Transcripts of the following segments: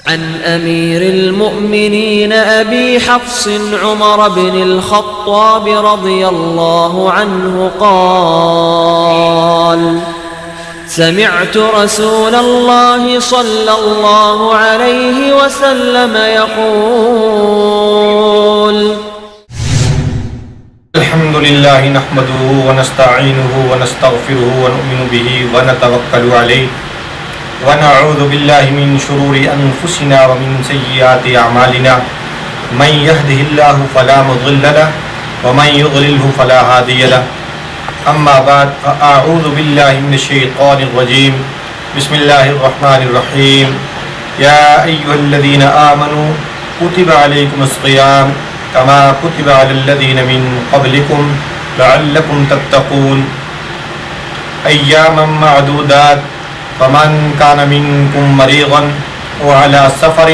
عن أمير المؤمنين أبي حفص عمر بن الخطاب رضي الله عنه قال: سمعت رسول الله صلى الله عليه وسلم يقول: الحمد لله نحمده ونستعينه ونستغفره ونؤمن به ونتوكل عليه ونعوذ بالله من شرور أنفسنا ومن سيئات أعمالنا من يهده الله فلا مضل له ومن يضلله فلا هادي له أما بعد فأعوذ بالله من الشيطان الرجيم بسم الله الرحمن الرحيم يا أيها الذين آمنوا كتب عليكم الصيام كما كتب على الذين من قبلكم لعلكم تتقون أياما معدودات فمن كان منكم مريضا وعلى سفر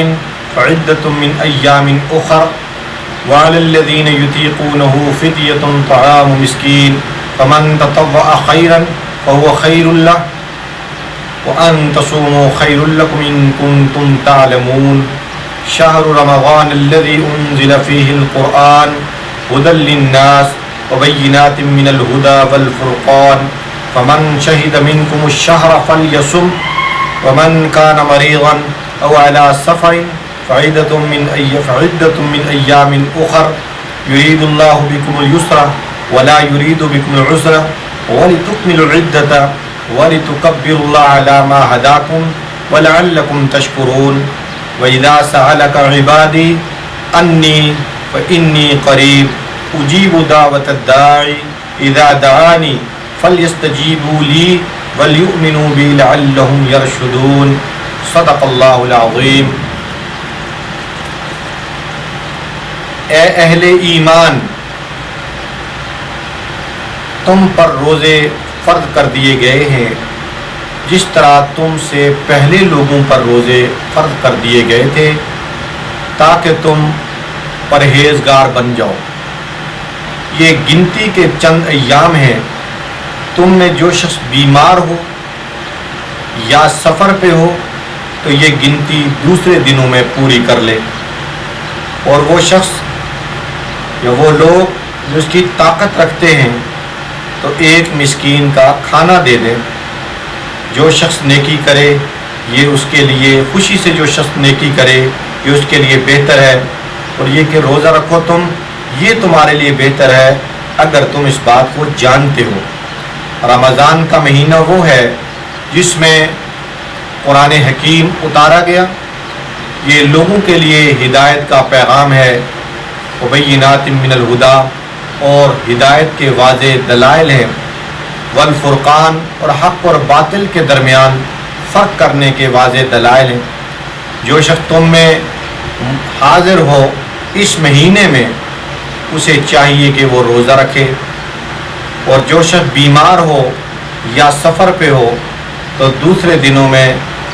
فعدة من أيام أخر وعلى الذين يطيقونه فدية طعام مسكين فمن تطوع خيرا فهو خير له وأن تصوموا خير لكم إن كنتم تعلمون شهر رمضان الذي أنزل فيه القرآن هدى للناس وبينات من الهدى والفرقان فمن شهد منكم الشهر فليصم ومن كان مريضا أو على سفر فعدة من أيام أخر يريد الله بكم اليسر ولا يريد بكم العسر ولتكملوا العدة ولتكبروا الله على ما هداكم ولعلكم تشكرون وإذا سألك عبادي أني فإني قريب أجيب دعوة الداعي إذا دعاني فليستجيبوا لي وليؤمنوا بي لعلهم يرشدون صدق اللہ العظیم۔ اے اہل ایمان، تم پر روزے فرض کر دیے گئے ہیں جس طرح تم سے پہلے لوگوں پر روزے فرض کر دیے گئے تھے تاکہ تم پرہیزگار بن جاؤ۔ یہ گنتی کے چند ایام ہیں، تم میں جو شخص بیمار ہو یا سفر پہ ہو تو یہ گنتی دوسرے دنوں میں پوری کر لے، اور وہ شخص یا وہ لوگ جو اس کی طاقت رکھتے ہیں تو ایک مسکین کا کھانا دے دیں۔ جو شخص نیکی کرے یہ اس کے لیے، خوشی سے جو شخص نیکی کرے یہ اس کے لیے بہتر ہے، اور یہ کہ روزہ رکھو تم، یہ تمہارے لیے بہتر ہے اگر تم اس بات کو جانتے ہو۔ رمضان کا مہینہ وہ ہے جس میں قرآن حکیم اتارا گیا، یہ لوگوں کے لیے ہدایت کا پیغام ہے، وبینات من الہدی، اور ہدایت کے واضح دلائل ہیں، والفرقان، اور حق اور باطل کے درمیان فرق کرنے کے واضح دلائل ہیں۔ جو شخص تم میں حاضر ہو اس مہینے میں اسے چاہیے کہ وہ روزہ رکھے، اور جو شخص بیمار ہو یا سفر پہ ہو تو دوسرے دنوں میں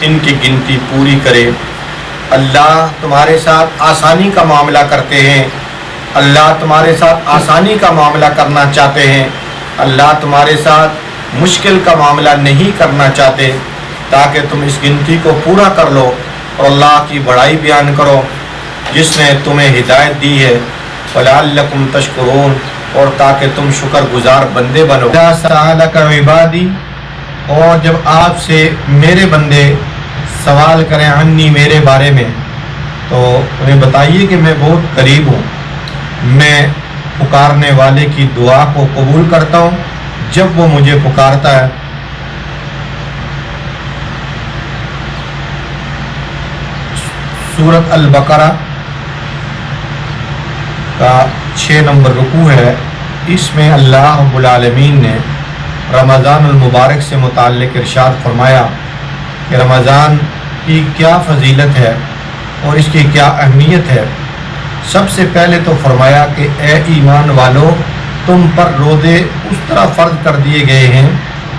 ان کی گنتی پوری کرے۔ اللہ تمہارے ساتھ آسانی کا معاملہ کرتے ہیں، اللہ تمہارے ساتھ آسانی کا معاملہ کرنا چاہتے ہیں، اللہ تمہارے ساتھ مشکل کا معاملہ نہیں کرنا چاہتے، تاکہ تم اس گنتی کو پورا کر لو اور اللہ کی بڑائی بیان کرو جس نے تمہیں ہدایت دی ہے، وَلَعَلَّكُمْ تَشْكُرُونَ، اور تاکہ تم شکر گزار بندے بنو۔ اِذَا سَأَلَكَ عِبَادِي، اور جب آپ سے میرے بندے سوال کریں عنی، میرے بارے میں، تو انہیں بتائیے کہ میں بہت قریب ہوں، میں پکارنے والے کی دعا کو قبول کرتا ہوں جب وہ مجھے پکارتا ہے۔ سورۃ البقرہ کا 6 نمبر رکوع ہے، اس میں اللہ رب العالمین نے رمضان المبارک سے متعلق ارشاد فرمایا کہ رمضان کی کیا فضیلت ہے اور اس کی کیا اہمیت ہے۔ سب سے پہلے تو فرمایا کہ اے ایمان والو، تم پر روزے اس طرح فرض کر دیے گئے ہیں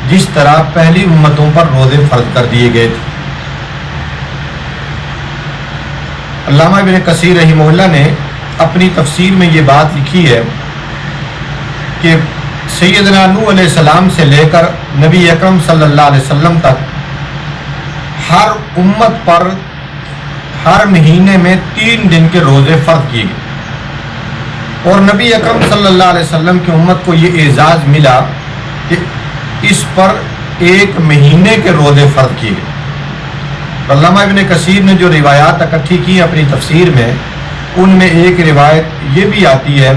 جس طرح پہلی امتوں پر روزے فرض کر دیے گئے تھے۔ علامہ ابن کثیر رحمہ اللہ نے اپنی تفسیر میں یہ بات لکھی ہے کہ سیدنا نوح علیہ السلام سے لے کر نبی اکرم صلی اللہ علیہ وسلم تک ہر امت پر ہر مہینے میں 3 دن کے روزے فرض کیے گئے، اور نبی اکرم صلی اللہ علیہ وسلم کی امت کو یہ اعزاز ملا کہ اس پر 1 مہینے کے روزے فرض کیے گئے۔ علامہ ابن کثیر نے جو روایات اکٹھی کی اپنی تفسیر میں، ان میں ایک روایت یہ بھی آتی ہے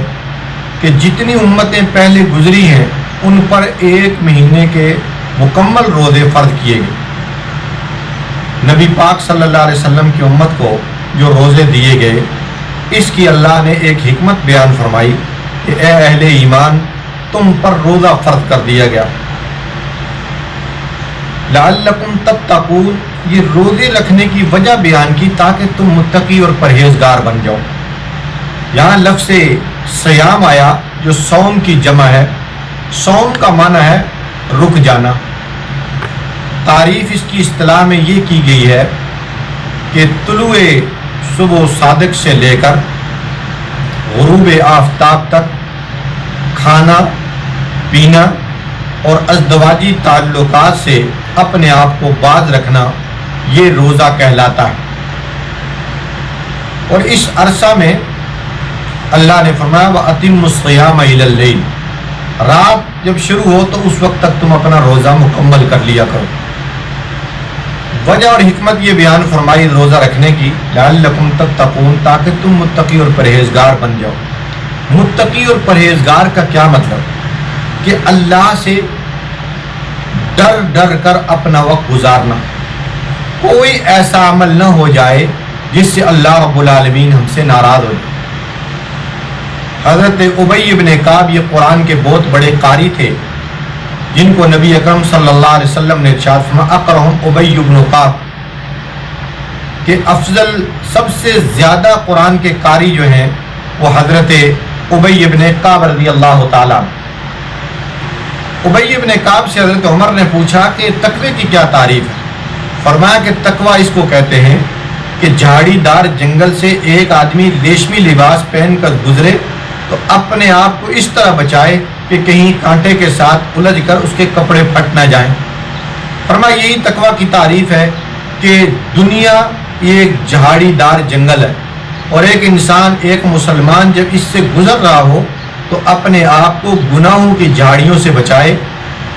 کہ جتنی امتیں پہلے گزری ہیں ان پر 1 مہینے کے مکمل روزے فرض کیے گئے۔ نبی پاک صلی اللہ علیہ وسلم کی امت کو جو روزے دیے گئے، اس کی اللہ نے ایک حکمت بیان فرمائی کہ اے اہل ایمان، تم پر روزہ فرض کر دیا گیا، لعلکم تتقون، یہ روزے رکھنے کی وجہ بیان کی تاکہ تم متقی اور پرہیزگار بن جاؤ۔ یہاں لفظ صیام آیا جو صوم کی جمع ہے۔ صوم کا معنی ہے رک جانا۔ تعریف اس کی اصطلاح میں یہ کی گئی ہے کہ طلوع صبح صادق سے لے کر غروب آفتاب تک کھانا پینا اور ازدواجی تعلقات سے اپنے آپ کو باز رکھنا، یہ روزہ کہلاتا ہے۔ اور اس عرصہ میں اللہ نے فرمایا وَأَتِمُّ الصِّيَامَ إِلَى اللَّيْلِ، رات جب شروع ہو تو اس وقت تک تم اپنا روزہ مکمل کر لیا کرو۔ وجہ اور حکمت یہ بیان فرمائی روزہ رکھنے کی، لعلکم تتقون، تاکہ تم متقی اور پرہیزگار بن جاؤ۔ متقی اور پرہیزگار کا کیا مطلب؟ کہ اللہ سے ڈر ڈر کر اپنا وقت گزارنا، کوئی ایسا عمل نہ ہو جائے جس سے اللہ رب العالمین ہم سے ناراض ہو جائے۔ حضرت ابی بن کعب یہ قرآن کے بہت بڑے قاری تھے، جن کو نبی اکرم صلی اللہ علیہ وسلم نے ارشاد فرمایا اقرأہم ابی بن کعب، کہ افضل سب سے زیادہ قرآن کے قاری جو ہیں وہ حضرت ابی بن کعب رضی اللہ تعالیٰ۔ ابی بن کعب سے حضرت عمر نے پوچھا کہ تقوی کی کیا تعریف ہے؟ فرمایا کہ تقوی اس کو کہتے ہیں کہ جھاڑی دار جنگل سے ایک آدمی ریشمی لباس پہن کر گزرے تو اپنے آپ کو اس طرح بچائے کہ کہیں کانٹے کے ساتھ الجھ کر اس کے کپڑے پھٹ نہ جائیں۔ فرمایا یہی تقوی کی تعریف ہے کہ دنیا ایک جھاڑی دار جنگل ہے، اور ایک انسان، ایک مسلمان جب اس سے گزر رہا ہو تو اپنے آپ کو گناہوں کی جھاڑیوں سے بچائے،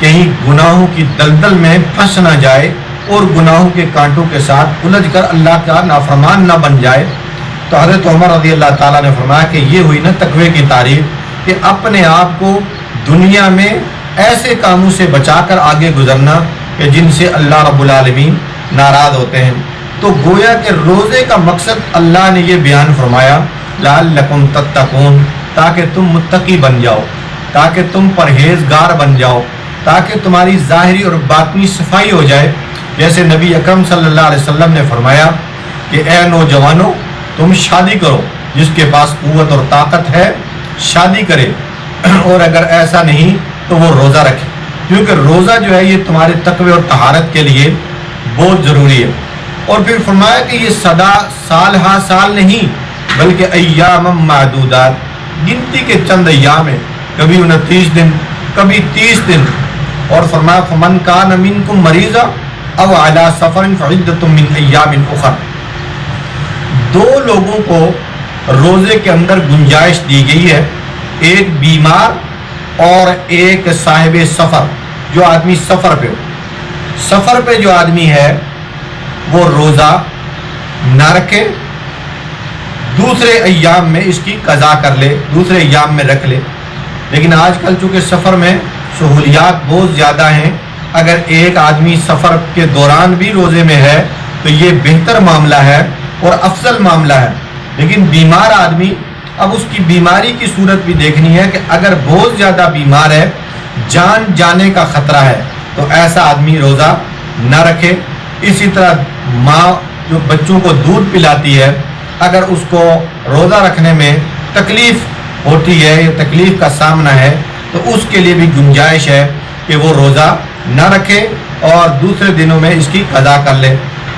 کہیں گناہوں کی دلدل میں پھنس نہ جائے اور گناہوں کے کانٹوں کے ساتھ الجھ کر اللہ کا نافرمان نہ بن جائے۔ تو حضرت عمر رضی اللہ تعالیٰ نے فرمایا کہ یہ ہوئی نا تقوی کی تعریف، کہ اپنے آپ کو دنیا میں ایسے کاموں سے بچا کر آگے گزرنا کہ جن سے اللہ رب العالمین ناراض ہوتے ہیں۔ تو گویا کہ روزے کا مقصد اللہ نے یہ بیان فرمایا لعلکم تتقون، تاکہ تم متقی بن جاؤ، تاکہ تم پرہیزگار بن جاؤ، تاکہ تمہاری ظاہری اور باطنی صفائی ہو جائے۔ جیسے نبی اکرم صلی اللہ علیہ وسلم نے فرمایا کہ اے نوجوانوں، تم شادی کرو، جس کے پاس قوت اور طاقت ہے شادی کرے، اور اگر ایسا نہیں تو وہ روزہ رکھے، کیونکہ روزہ جو ہے یہ تمہارے تقوی اور طہارت کے لیے بہت ضروری ہے۔ اور پھر فرمایا کہ یہ سدا سال ہا سال نہیں بلکہ ایام معدودات، گنتی کے چند ایام ہیں، کبھی 29 دن، کبھی 30 دن۔ اور فرمایا فمن کان منکم مریضا او علی سفر فعدۃ من ایام اخر، 2 لوگوں کو روزے کے اندر گنجائش دی گئی ہے، ایک بیمار اور ایک صاحب سفر، جو آدمی سفر پہ ہو۔ سفر پہ جو آدمی ہے وہ روزہ نہ رکھے، دوسرے ایام میں اس کی قضا کر لے، دوسرے ایام میں رکھ لے۔ لیکن آج کل چونکہ سفر میں سہولیات بہت زیادہ ہیں، اگر ایک آدمی سفر کے دوران بھی روزے میں ہے تو یہ بہتر معاملہ ہے اور افضل معاملہ ہے۔ لیکن بیمار آدمی، اب اس کی بیماری کی صورت بھی دیکھنی ہے کہ اگر بہت زیادہ بیمار ہے، جان جانے کا خطرہ ہے، تو ایسا آدمی روزہ نہ رکھے۔ اسی طرح ماں جو بچوں کو دودھ پلاتی ہے، اگر اس کو روزہ رکھنے میں تکلیف ہوتی ہے یا تکلیف کا سامنا ہے تو اس کے لیے بھی گنجائش ہے کہ وہ روزہ نہ رکھے اور دوسرے دنوں میں اس کی قضا کر لے۔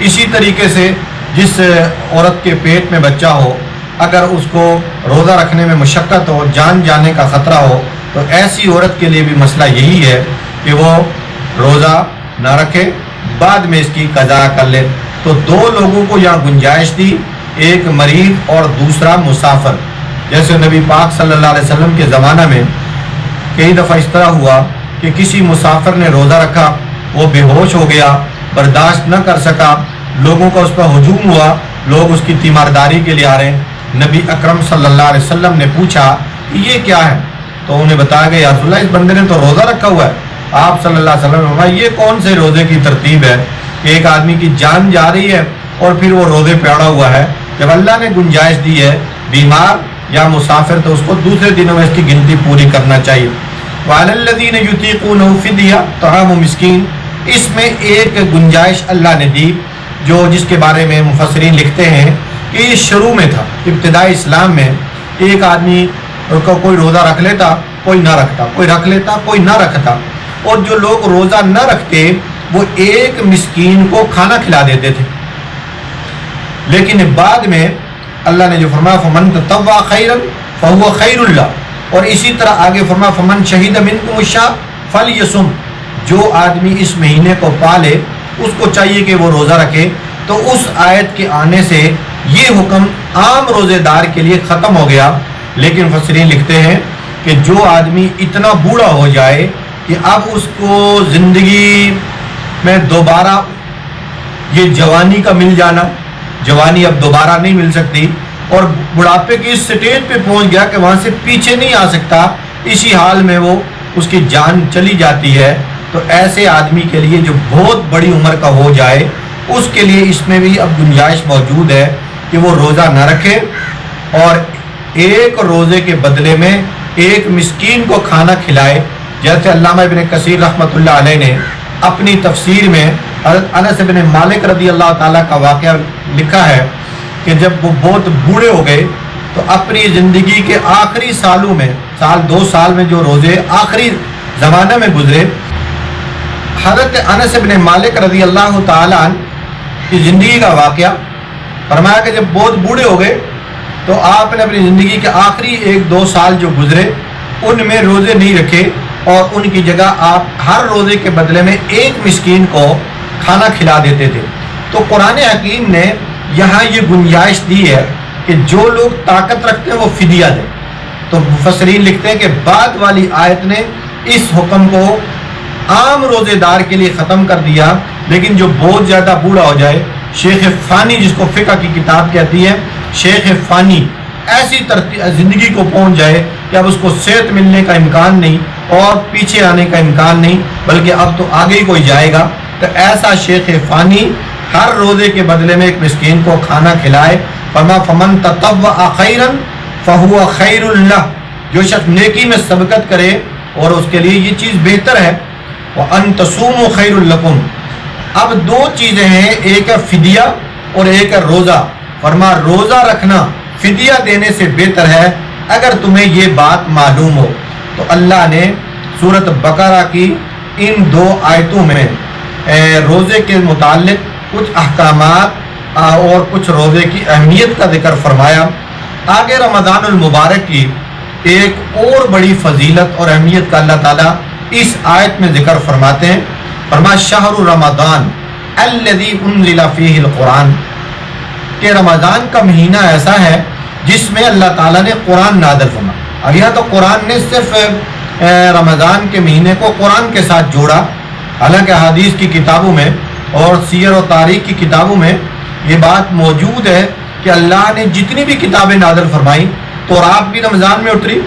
اسی طریقے سے جس عورت کے پیٹ میں بچہ ہو، اگر اس کو روزہ رکھنے میں مشقت ہو، جان جانے کا خطرہ ہو، تو ایسی عورت کے لیے بھی مسئلہ یہی ہے کہ وہ روزہ نہ رکھے، بعد میں اس کی قضا کر لے۔ تو دو لوگوں کو یہاں گنجائش دی، ایک مریض اور دوسرا مسافر۔ جیسے نبی پاک صلی اللہ علیہ وسلم کے زمانہ میں کئی دفعہ اس طرح ہوا کہ کسی مسافر نے روزہ رکھا، وہ بے ہوش ہو گیا، برداشت نہ کر سکا، لوگوں کا اس پر ہجوم ہوا، لوگ اس کی تیمارداری کے لیے آ رہے ہیں۔ نبی اکرم صلی اللہ علیہ وسلم نے پوچھا یہ کیا ہے؟ تو انہیں بتایا گیا یا رسول اللہ اس بندے نے تو روزہ رکھا ہوا ہے۔ آپ صلی اللہ علیہ وسلم نے فرمایا یہ کون سے روزے کی ترتیب ہے کہ ایک آدمی کی جان جا رہی ہے اور پھر وہ روزے پہ اڑا ہوا ہے؟ جب اللہ نے گنجائش دی ہے بیمار یا مسافر تو اس کو دوسرے دنوں میں اس کی گنتی پوری کرنا چاہیے۔ وعلی الذین یطیقونہ فدیہ طعام مسکین، اس میں ایک گنجائش اللہ نے دی جو جس کے بارے میں مفسرین لکھتے ہیں کہ یہ شروع میں تھا، ابتدائی اسلام میں ایک آدمی کو کوئی روزہ رکھ لیتا کوئی نہ رکھتا، کوئی رکھ لیتا کوئی نہ رکھتا، اور جو لوگ روزہ نہ رکھتے وہ ایک مسکین کو کھانا کھلا دیتے تھے۔ لیکن بعد میں اللہ نے جو فرمایا فمن تطوع خیرا فهو خیر اللہ، اور اسی طرح آگے فرمایا فمن شہد منکم الشہر فلیصم، جو آدمی اس مہینے کو پالے اس کو چاہیے کہ وہ روزہ رکھے۔ تو اس آیت کے آنے سے یہ حکم عام روزے دار کے لیے ختم ہو گیا۔ لیکن مفسرین لکھتے ہیں کہ جو آدمی اتنا بوڑھا ہو جائے کہ اب اس کو زندگی میں دوبارہ یہ جوانی کا مل جانا، جوانی اب دوبارہ نہیں مل سکتی، اور بڑھاپے کی اس سٹیج پہ پہنچ گیا کہ وہاں سے پیچھے نہیں آ سکتا، اسی حال میں وہ اس کی جان چلی جاتی ہے، تو ایسے آدمی کے لیے جو بہت بڑی عمر کا ہو جائے اس کے لیے اس میں بھی اب گنجائش موجود ہے کہ وہ روزہ نہ رکھے اور ایک روزے کے بدلے میں ایک مسکین کو کھانا کھلائے۔ جیسے علامہ ابن کثیر رحمۃ اللہ علیہ نے اپنی تفسیر میں حضرت انس بن مالک رضی اللہ تعالیٰ کا واقعہ لکھا ہے کہ جب وہ بہت بوڑھے ہو گئے تو اپنی زندگی کے آخری سالوں میں، سال دو سال میں جو روزے آخری زمانہ میں گزرے، حضرت انس بن مالک رضی اللہ تعالیٰ عنہ کی زندگی کا واقعہ فرمایا کہ جب بہت بوڑھے ہو گئے تو آپ نے اپنی زندگی کے آخری ایک دو سال جو گزرے ان میں روزے نہیں رکھے، اور ان کی جگہ آپ ہر روزے کے بدلے میں ایک مسکین کو کھانا کھلا دیتے تھے۔ تو قرآن حکیم نے یہاں یہ گنجائش دی ہے کہ جو لوگ طاقت رکھتے ہیں وہ فدیہ دیں۔ تو مفسرین لکھتے ہیں کہ بعد والی آیت نے اس حکم کو عام روزے دار کے لیے ختم کر دیا، لیکن جو بہت زیادہ بوڑھا ہو جائے، شیخ فانی جس کو فقہ کی کتاب کہتی ہے، شیخ فانی ایسی زندگی کو پہنچ جائے کہ اب اس کو صحت ملنے کا امکان نہیں اور پیچھے آنے کا امکان نہیں، بلکہ اب تو آگے ہی کوئی جائے گا، تو ایسا شیخ فانی ہر روزے کے بدلے میں ایک مسکین کو کھانا کھلائے۔ فمن تطوع خیرا فهو خیر اللہ، جو شخص نیکی میں سبقت کرے اور اس کے لیے یہ چیز بہتر ہے۔ وَأَن تَصُومُوا خَيْرٌ لَكُمْ، اب دو چیزیں ہیں، ایک ہے فدیہ اور ایک ہے روزہ۔ فرما روزہ رکھنا فدیہ دینے سے بہتر ہے اگر تمہیں یہ بات معلوم ہو۔ تو اللہ نے سورۃ بقرہ کی ان دو آیتوں میں روزے کے متعلق کچھ احکامات اور کچھ روزے کی اہمیت کا ذکر فرمایا۔ آگے رمضان المبارک کی ایک اور بڑی فضیلت اور اہمیت کا اللہ تعالیٰ اس آیت میں ذکر فرماتے ہیں۔ فرمایا شہر رمضان الذی انزل فیہ القرآن، کہ رمضان کا مہینہ ایسا ہے جس میں اللہ تعالیٰ نے قرآن نازل فرمایا۔ اب یہاں تو قرآن نے صرف رمضان کے مہینے کو قرآن کے ساتھ جوڑا، حالانکہ حدیث کی کتابوں میں اور سیر و تاریخ کی کتابوں میں یہ بات موجود ہے کہ اللہ نے جتنی بھی کتابیں نازل فرمائیں، تورات بھی رمضان میں اتری،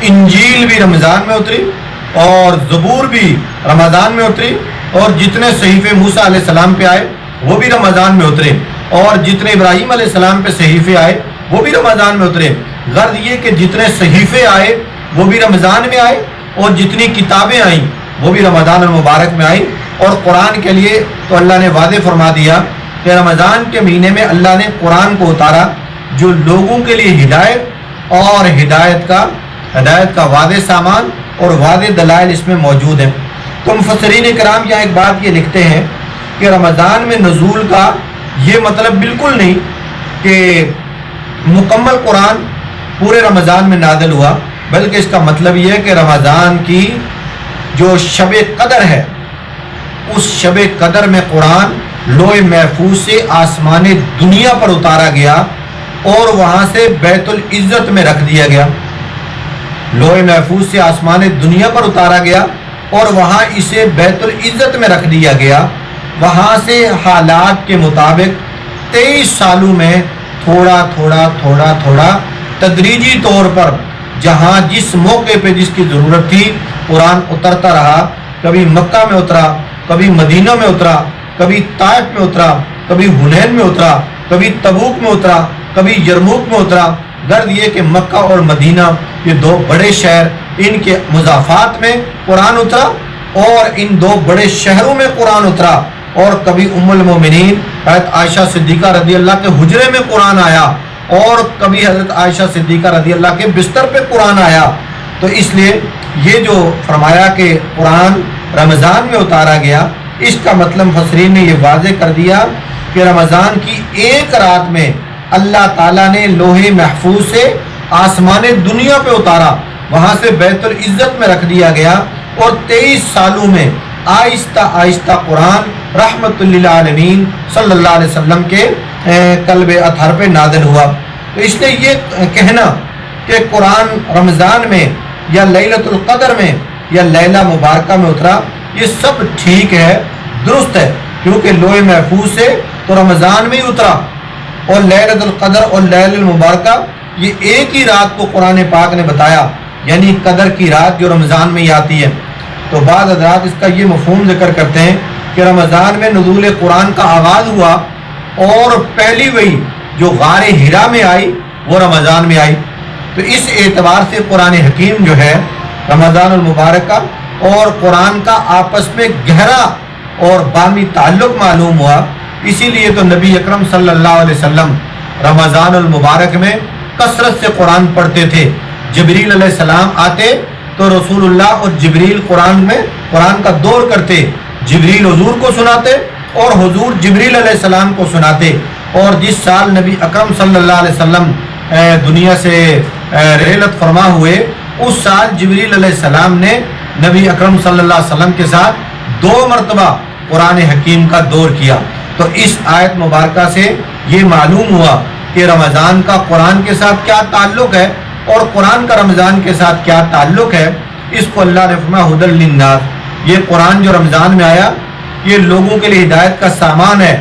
انجیل بھی رمضان میں اتری، اور زبور بھی رمضان میں اتری، اور جتنے صحیفے موسیٰ علیہ السلام پہ آئے وہ بھی رمضان میں اترے، اور جتنے ابراہیم علیہ السلام پہ صحیفے آئے وہ بھی رمضان میں اترے۔ غرض یہ کہ جتنے صحیفے آئے وہ بھی رمضان میں آئے، اور جتنی کتابیں آئیں وہ بھی رمضان المبارک میں آئیں۔ اور قرآن کے لیے تو اللہ نے واضح فرما دیا کہ رمضان کے مہینے میں اللہ نے قرآن کو اتارا جو لوگوں کے لیے ہدایت اور ہدایت کا واضح سامان اور واضح دلائل اس میں موجود ہیں۔ تو مفسرین کرام یہاں ایک بات یہ لکھتے ہیں کہ رمضان میں نزول کا یہ مطلب بالکل نہیں کہ مکمل قرآن پورے رمضان میں نازل ہوا، بلکہ اس کا مطلب یہ ہے کہ رمضان کی جو شب قدر ہے اس شب قدر میں قرآن لوح محفوظ سے آسمان دنیا پر اتارا گیا اور وہاں سے بیت العزت میں رکھ دیا گیا۔ لوح محفوظ سے آسمان دنیا پر اتارا گیا اور وہاں اسے بیت العزت میں رکھ دیا گیا۔ وہاں سے حالات کے مطابق 23 سالوں میں تھوڑا تھوڑا تدریجی طور پر جہاں جس موقع پہ جس کی ضرورت تھی قرآن اترتا رہا۔ کبھی مکہ میں اترا، کبھی مدینہ میں اترا، کبھی طائف میں اترا، کبھی حنین میں اترا، کبھی تبوک میں اترا، کبھی یرموک میں اترا۔ غرض یہ کہ مکہ اور مدینہ یہ دو بڑے شہر، ان کے مضافات میں قرآن اترا اور ان دو بڑے شہروں میں قرآن اترا۔ اور کبھی ام المومنین حضرت عائشہ صدیقہ رضی اللہ کے حجرے میں قرآن آیا اور کبھی حضرت عائشہ صدیقہ رضی اللہ کے بستر پہ قرآن آیا۔ تو اس لیے یہ جو فرمایا کہ قرآن رمضان میں اتارا گیا، اس کا مطلب مفسرین نے یہ واضح کر دیا کہ رمضان کی ایک رات میں اللہ تعالیٰ نے لوح محفوظ سے آسمان دنیا پہ اتارا، وہاں سے بیت العزت میں رکھ دیا گیا اور 23 سالوں میں آہستہ آہستہ قرآن رحمت للعالمین صلی اللہ علیہ وسلم کے قلب اطہر پہ نازل ہوا۔ تو اس لیے یہ کہنا کہ قرآن رمضان میں یا لیلۃ القدر میں یا لیلہ مبارکہ میں اترا، یہ سب ٹھیک ہے، درست ہے، کیونکہ لوح محفوظ سے تو رمضان میں ہی اترا اور لیلۃ القدر اور لیلۃ المبارکہ یہ ایک ہی رات کو قرآن پاک نے بتایا، یعنی قدر کی رات جو رمضان میں ہی آتی ہے۔ تو بعض حضرات اس کا یہ مفہوم ذکر کرتے ہیں کہ رمضان میں نزول قرآن کا آغاز ہوا اور پہلی وحی جو غار ہرا میں آئی وہ رمضان میں آئی۔ تو اس اعتبار سے قرآن حکیم جو ہے رمضان المبارک کا اور قرآن کا آپس میں گہرا اور بامی تعلق معلوم ہوا۔ اسی لیے تو نبی اکرم صلی اللہ علیہ وسلم رمضان المبارک میں کثرت سے قرآن پڑھتے تھے۔ جبریل علیہ السلام آتے تو رسول اللہ اور جبریل قرآن میں قرآن کا دور کرتے، جبریل حضور کو سناتے اور حضور جبریل علیہ السلام کو سناتے۔ اور جس سال نبی اکرم صلی اللہ علیہ وسلم دنیا سے رحلت فرما ہوئے، اس سال جبریل علیہ السلام نے نبی اکرم صلی اللہ علیہ وسلم کے ساتھ 2 مرتبہ قرآن حکیم کا دور کیا۔ تو اس آیت مبارکہ سے یہ معلوم ہوا کہ رمضان کا قرآن کے ساتھ کیا تعلق ہے اور قرآن کا رمضان کے ساتھ کیا تعلق ہے۔ اس کو اللہ نے فرمایا ھدی للناس، یہ قرآن جو رمضان میں آیا یہ لوگوں کے لیے ہدایت کا سامان ہے۔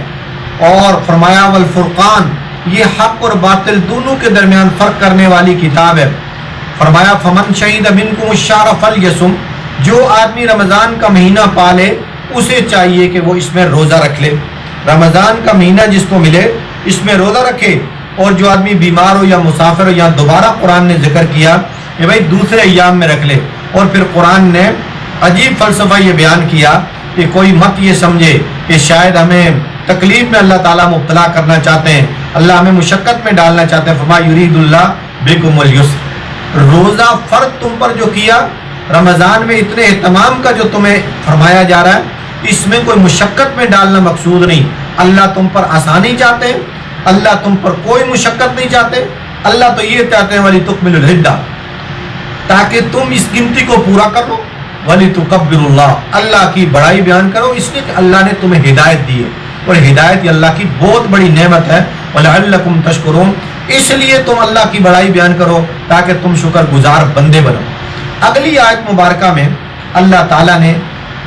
اور فرمایا والفرقان، یہ حق اور باطل دونوں کے درمیان فرق کرنے والی کتاب ہے۔ فرمایا فمن شہید منکم الشہر فلیصم، جو آدمی رمضان کا مہینہ پالے اسے چاہیے کہ وہ اس میں روزہ رکھ لے۔ رمضان کا مہینہ جس کو ملے اس میں روزہ رکھے، اور جو آدمی بیمار ہو یا مسافر ہو، یا دوبارہ قرآن نے ذکر کیا کہ بھائی دوسرے ایام میں رکھ لے۔ اور پھر قرآن نے عجیب فلسفہ یہ بیان کیا کہ کوئی مت یہ سمجھے کہ شاید ہمیں تکلیف میں اللہ تعالیٰ مبتلا کرنا چاہتے ہیں، اللہ ہمیں مشقت میں ڈالنا چاہتے ہیں۔ فرمایا یرید اللہ بکم الیسر، روزہ فرض تم پر جو کیا رمضان میں اتنے اہتمام کا جو تمہیں فرمایا جا رہا ہے، اس میں کوئی مشقت میں ڈالنا مقصود نہیں۔ اللہ تم پر آسانی چاہتے ہیں، اللہ تم پر کوئی مشقت نہیں چاہتے۔ اللہ تو یہ چاہتے ہیں وَلِتُكْمِلُوا الْعِدَّةَ، تاکہ تم اس گنتی کو پورا کر لو، وَلِتُكَبِّرُوا اللَّهَ، اللہ کی بڑائی بیان کرو، اس لیے کہ اللہ نے تمہیں ہدایت دی ہے، اور ہدایت یہ اللہ کی بہت بڑی نعمت ہے۔ وَلَعَلَّكُمْ تَشْكُرُونَ، اس لیے تم اللہ کی بڑائی بیان کرو تاکہ تم شکر گزار بندے بنو۔ اگلی آیت مبارکہ میں اللہ تعالیٰ نے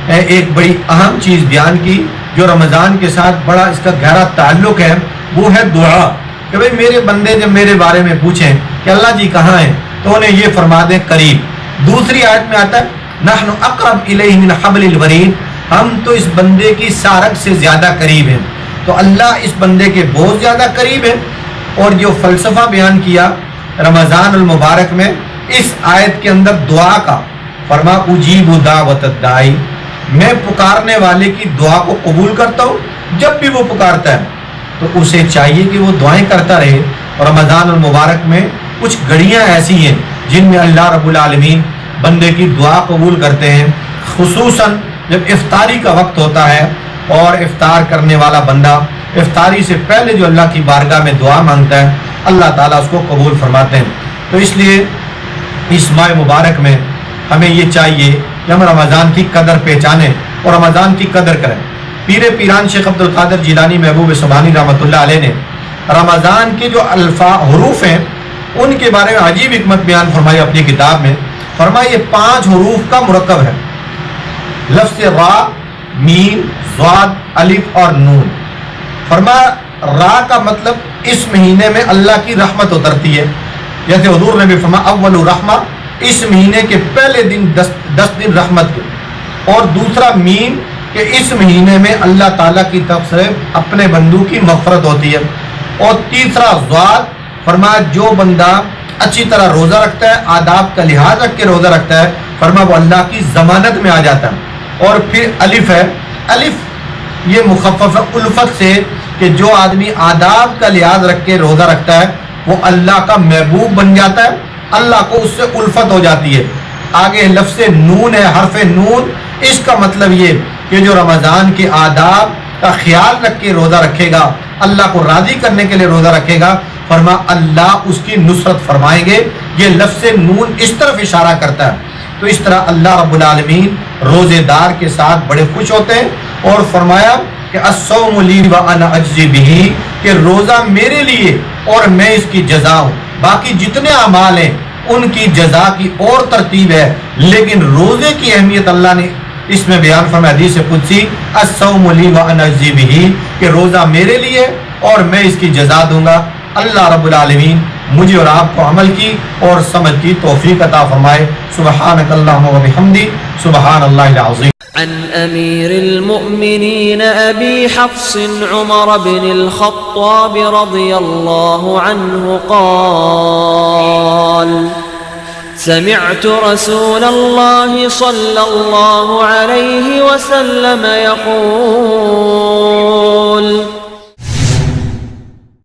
ایک بڑی اہم چیز بیان کی جو رمضان کے ساتھ بڑا اس کا گہرا تعلق ہے، وہ ہے دعا، کہ بھئی میرے بندے جب میرے بارے میں پوچھیں کہ اللہ جی کہاں ہیں تو انہیں یہ فرما دیں قریب۔ دوسری آیت میں آتا ہے نحن اقرب الیہ من حبل الورید، ہم تو اس بندے کی سارگ سے زیادہ قریب ہیں۔ تو اللہ اس بندے کے بہت زیادہ قریب ہے۔ اور جو فلسفہ بیان کیا رمضان المبارک میں اس آیت کے اندر دعا کا، فرما اجیب دعوت الداعی، میں پکارنے والے کی دعا کو قبول کرتا ہوں جب بھی وہ پکارتا ہے، تو اسے چاہیے کہ وہ دعائیں کرتا رہے۔ اور رمضان المبارک میں کچھ گھڑیاں ایسی ہیں جن میں اللہ رب العالمین بندے کی دعا قبول کرتے ہیں، خصوصاً جب افطاری کا وقت ہوتا ہے اور افطار کرنے والا بندہ افطاری سے پہلے جو اللہ کی بارگاہ میں دعا مانگتا ہے اللہ تعالیٰ اس کو قبول فرماتے ہیں۔ تو اس لیے اس ماہ مبارک میں ہمیں یہ چاہیے کہ ہم رمضان کی قدر پہچانیں اور رمضان کی قدر کریں۔ پیر پیران شیخ عبد القادر جیلانی محبوب سبحانی رحمۃ اللہ علیہ نے رمضان کے جو حروف ہیں ان کے بارے میں عجیب حکمت بیان فرمائی اپنی کتاب میں. فرمایا یہ 5 حروف کا مرکب ہے. لفظ را، میم، ضاد، الف اور نون. فرمایا را کا مطلب اس مہینے میں اللہ کی رحمت اترتی ہے، جیسے حضور نے بھی فرمایا اول رحمہ، اس مہینے کے پہلے دن 10 دن رحمت کے. اور دوسرا میم کہ اس مہینے میں اللہ تعالیٰ کی طرف سے اپنے بندوں کی مغفرت ہوتی ہے. اور تیسرا ضاد، فرمایا جو بندہ اچھی طرح روزہ رکھتا ہے، آداب کا لحاظ رکھ کے روزہ رکھتا ہے، فرمایا وہ اللہ کی ضمانت میں آ جاتا ہے. اور پھر الف ہے. الف یہ مخفف ہے الفت سے کہ جو آدمی آداب کا لحاظ رکھ کے روزہ رکھتا ہے وہ اللہ کا محبوب بن جاتا ہے، اللہ کو اس سے الفت ہو جاتی ہے. آگے لفظ نون ہے، حرف نون. اس کا مطلب یہ کہ جو رمضان کے آداب کا خیال رکھ کے روزہ رکھے گا، اللہ کو راضی کرنے کے لیے روزہ رکھے گا، فرما اللہ اس کی نصرت فرمائیں گے. یہ لفظ نون اس طرف اشارہ کرتا ہے. تو اس طرح اللہ رب العالمین روزے دار کے ساتھ بڑے خوش ہوتے ہیں. اور فرمایا کہ الصوم لی وانا اجزی بہ، کہ روزہ میرے لیے اور میں اس کی جزا ہوں. باقی جتنے اعمال ہیں ان کی جزا کی اور ترتیب ہے، لیکن روزے کی اہمیت اللہ نے اس میں بیان فرمایا حدیث قدسی الصوم لی وانا اجزی بہ، کہ روزہ میرے لیے اور میں اس کی جزا دوں گا. اللہ رب العالمین مجھے اور آپ کو عمل کی اور سمجھ کی توفیق عطا فرمائے. سبحانک اللہم و بحمدک، سبحان اللہ العظیم. عن أمير المؤمنين أبي حفص عمر بن الخطاب رضي الله عنه قال: سمعت رسول الله صلى الله عليه وسلم يقول: